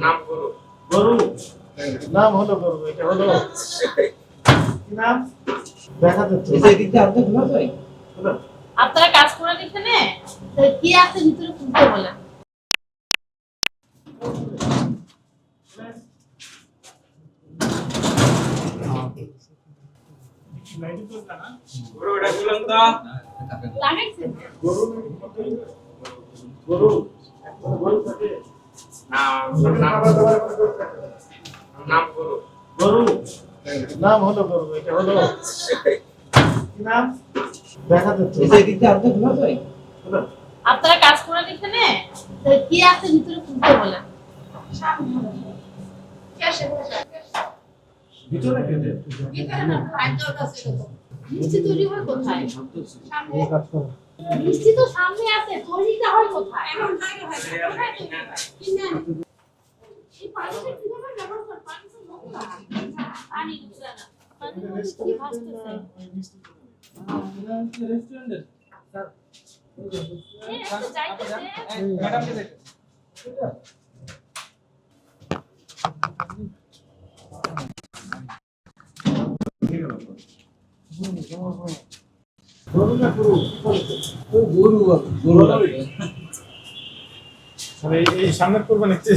নাম গরু। গরু নাম হলো গরু, এটা হলো কি নাম দেখা যাচ্ছে এদিকে আপনি খোলা যায়। আপনারা কাজ করেন এখানে? তো কি আছে ভিতরে খুলতে বলেন। গরু এটা বলুন তো। লাগাইছেন? গরু গরু গরু থাকে নাম গরু। গরু নাম হলো গরু, এটা হলো কি নাম দেখা যাচ্ছে এদিকে আপনি খোলা যায়। আপনারা কাজ করেন এখানে? তো কি আছে ভিতরে খুলতে বলেন। ভিতরে কেটে মিষ্টি তৈরি হয় কোথায়? মিষ্টি তো সামনে আছে, তৈরিটা হয় কোথায়? কিনে আনি। এই পানিটা কিভাবে ব্যবহার করে? পানি তো নোংরা। পানি নোংরা না। পানির মধ্যে কি ভাসতেছে? রেস্টুরেন্টের স্যার এই একটা যাইতেছে। ম্যাডাম কে দেখেন। গরু না গরু গরু গরু মানে এই সামনের করবেন একটু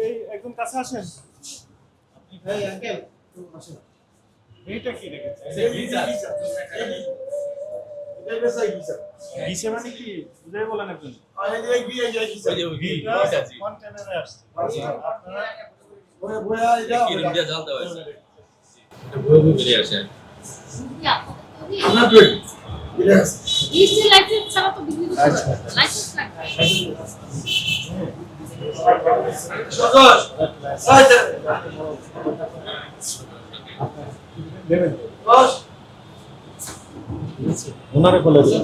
এই একদম কাছে আসেন ভাই আঙ্কেল আসেন। এইটা কি রেখেছে গিসে মানে কি বুঝাই বলেন একজন কন্টেনারে আসছে আপনারা মিষ্টি লাইসেন্স ছাড়া তো বিক্রি করতে পারবে না। লাইসেন্স লাগবে। দেবেন ওনারে বলে দিন